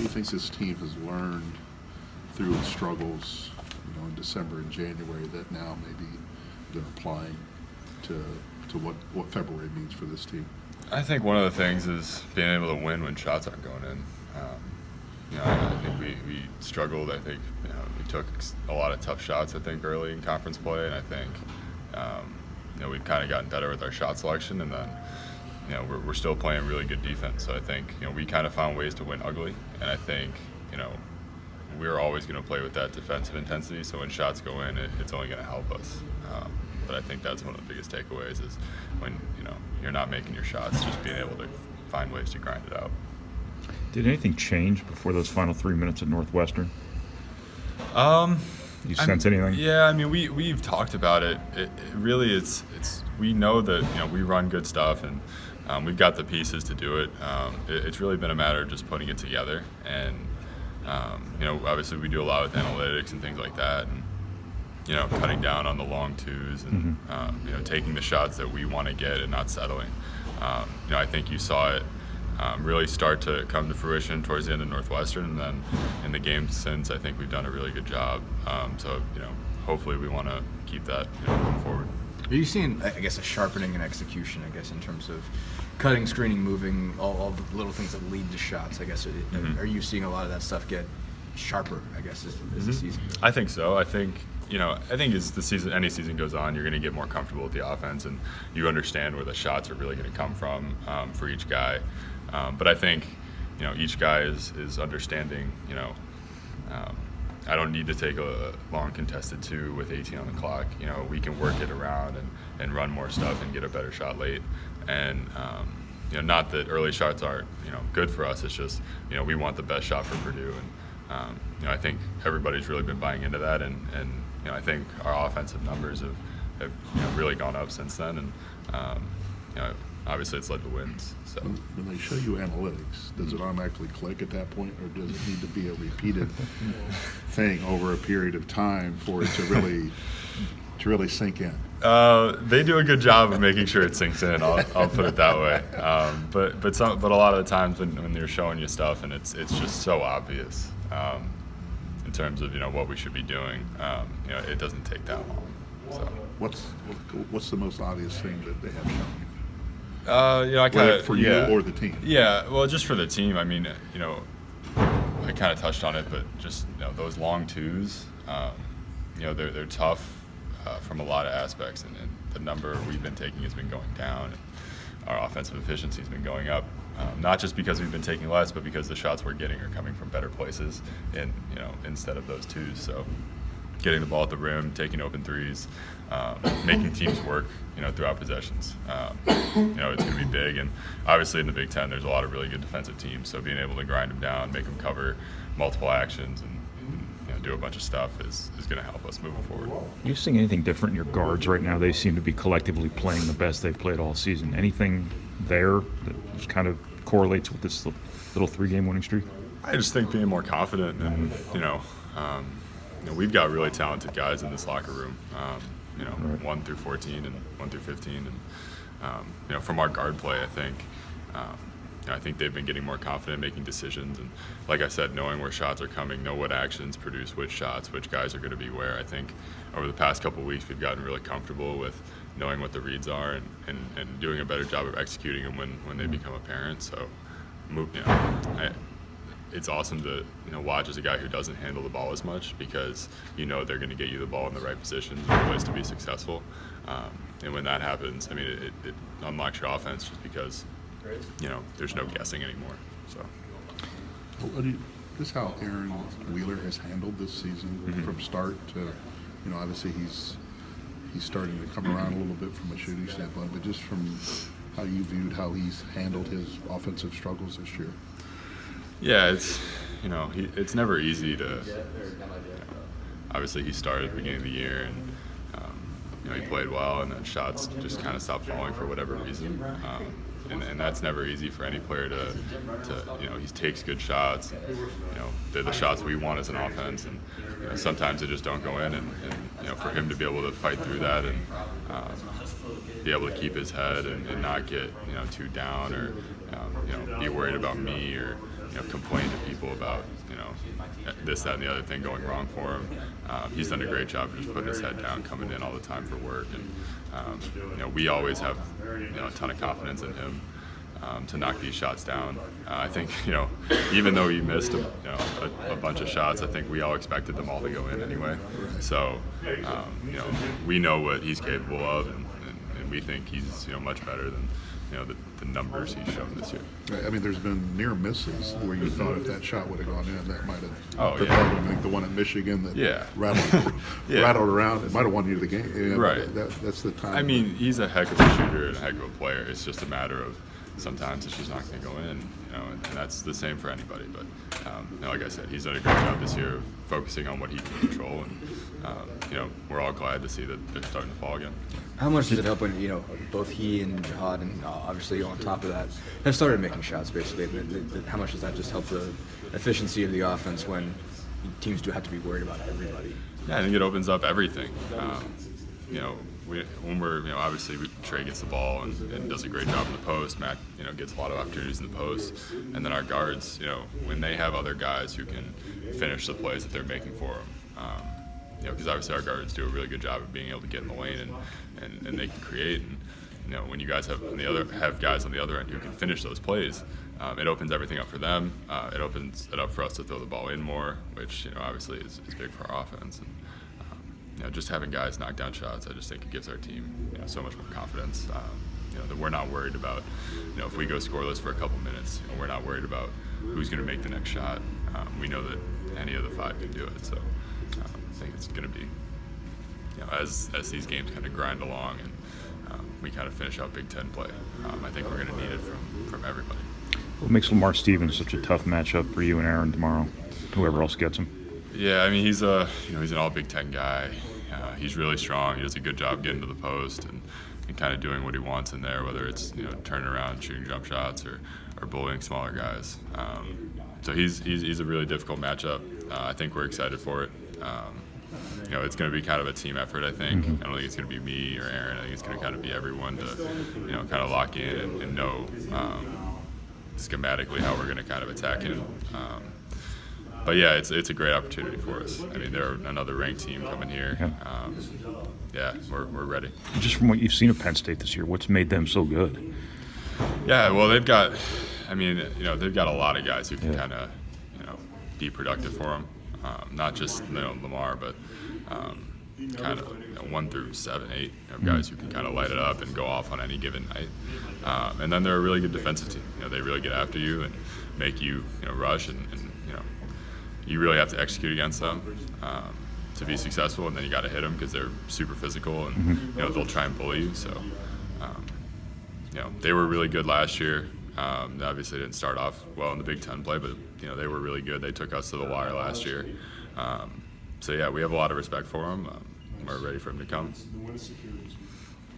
you think this team has learned through its struggles, in December and January that now maybe they're applying to what February means for this team? I think one of the things is being able to win when shots aren't going in. I think we struggled. I think we took a lot of tough shots, I think, early in conference play, and I think we've kind of gotten better with our shot selection, and then we're still playing really good defense. So I think we kind of found ways to win ugly, and I think we're always going to play with that defensive intensity. So when shots go in, it's only going to help us. But I think that's one of the biggest takeaways is when you're not making your shots, just being able to find ways to grind it out. Did anything change before those final 3 minutes at Northwestern? You sense anything? Yeah, we've talked about it. It really it's we know that we run good stuff and we've got the pieces to do it. It's really been a matter of just putting it together, and obviously we do a lot with analytics and things like that, and cutting down on the long twos and taking the shots that we want to get and not settling. I think you saw it really start to come to fruition towards the end of Northwestern, and then in the games since, I think we've done a really good job. So hopefully we want to keep that moving forward. Are you seeing, I guess, a sharpening in execution, I guess, in terms of cutting, screening, moving, all the little things that lead to shots, I guess? Are you seeing a lot of that stuff get sharper, I guess, as the season goes on? I think so. I think as the season, any season goes on, you're going to get more comfortable with the offense, and you understand where the shots are really going to come from for each guy. But I think each guy is understanding. I don't need to take a long contested two with 18 on the clock. We can work it around and run more stuff and get a better shot late. And not that early shots aren't good for us. It's just we want the best shot for Purdue, and I think everybody's really been buying into that. And I think our offensive numbers have really gone up since then. And obviously it's led to wins. So when they show you analytics, does it automatically click at that point, or does it need to be a repeated thing over a period of time for it to really sink in? They do a good job of making sure it sinks in. I'll put it that way. But a lot of the times when they're showing you stuff and it's just so obvious in terms of what we should be doing, it doesn't take that long. So what's the most obvious thing that they have shown you? I kind of for you or the team. Yeah, well, just for the team. I kind of touched on it, but just those long twos. They're tough from a lot of aspects, and the number we've been taking has been going down, and our offensive efficiency has been going up. Not just because we've been taking less, but because the shots we're getting are coming from better places, and instead of those twos. So getting the ball at the rim, taking open threes, making teams work, throughout possessions. It's going to be big, and obviously in the Big Ten, there's a lot of really good defensive teams. So being able to grind them down, make them cover multiple actions, and do a bunch of stuff is going to help us moving forward. Are you seeing anything different in your guards right now? They seem to be collectively playing the best they've played all season. Anything there that just kind of correlates with this little 3-game winning streak? I just think being more confident, and we've got really talented guys in this locker room. Right. 1 through 14 and 1 through 15, and from our guard play, I think they've been getting more confident making decisions, and like I said, knowing where shots are coming, know what actions produce which shots, which guys are going to be where. I think over the past couple of weeks we've gotten really comfortable with knowing what the reads are and doing a better job of executing them when they become apparent. So it's awesome to watch as a guy who doesn't handle the ball as much, because they're going to get you the ball in the right positions and the place to be successful. And when that happens, it unlocks your offense just because there's no guessing anymore. So This is how Aaron Wheeler has handled this season from start to obviously he's starting to come around a little bit from a shooting standpoint, but just from how you viewed how he's handled his offensive struggles this year. Yeah, it's never easy to. Obviously, he started at the beginning of the year, and he played well, and then shots just kind of stopped falling for whatever reason. And that's never easy for any player to he takes good shots. They're the shots we want as an offense, and sometimes they just don't go in. And for him to be able to fight through that and be able to keep his head and not get too down or be worried about me or complain to people about this, that, and the other thing going wrong for him. He's done a great job of just putting his head down, coming in all the time for work, and we always have a ton of confidence in him to knock these shots down. I think even though he missed a bunch of shots, I think we all expected them all to go in anyway. So we know what he's capable of, and we think he's much better than the numbers he's shown this year. I mean, there's been near misses where you thought if that shot would have gone in, that might have Oh, yeah. I think the one at Michigan that Yeah. rattled around. It might have won you the game. I mean, Right. That's the time. I mean, he's a heck of a shooter and a heck of a player. It's just a matter of sometimes it's just not going to go in, and that's the same for anybody. But like I said, he's done a great job this year of focusing on what he can control, and we're all glad to see that they're starting to fall again. How much does it help when both he and Jihad, and obviously on top of that, have started making shots? Basically, how much does that just help the efficiency of the offense when teams do have to be worried about everybody? Yeah, I think it opens up everything. When we're obviously Trey gets the ball and does a great job in the post. Mac gets a lot of opportunities in the post, and then our guards when they have other guys who can finish the plays that they're making for them. Because obviously our guards do a really good job of being able to get in the lane and they can create. And when you guys have guys on the other end who can finish those plays, it opens everything up for them. It opens it up for us to throw the ball in more, which obviously is big for our offense. And just having guys knock down shots, I just think it gives our team so much more confidence. That we're not worried about if we go scoreless for a couple minutes. We're not worried about who's going to make the next shot. We know that any of the five can do it. So I think it's going to be as these games kind of grind along and we kind of finish out Big Ten play. I think we're going to need it from everybody. What makes Lamar Stevens such a tough matchup for you and Aaron tomorrow? Whoever else gets him. Yeah, I mean he's an all Big Ten guy. He's really strong. He does a good job getting to the post and kind of doing what he wants in there, whether it's turning around, shooting jump shots, or bullying smaller guys. So he's a really difficult matchup. I think we're excited for it. It's going to be kind of a team effort, I think. I don't think it's going to be me or Aaron. I think it's going to kind of be everyone to, kind of lock in and know schematically how we're going to kind of attack him. But yeah, it's a great opportunity for us. I mean, they're another ranked team coming here. We're ready. Just from what you've seen of Penn State this year, what's made them so good? Yeah, well, they've got a lot of guys who can kind of, be productive for them. Not just Lamar, but kind of 1 through 7, 8 guys who can kind of light it up and go off on any given night. And then they're a really good defensive team. They really get after you and make you rush, and you really have to execute against them to be successful. And then you got to hit them because they're super physical and they'll try and bully you. So they were really good last year. They obviously didn't start off well in the Big Ten play, but they were really good. They took us to the wire last year. So yeah, we have a lot of respect for them. We're ready for them to come.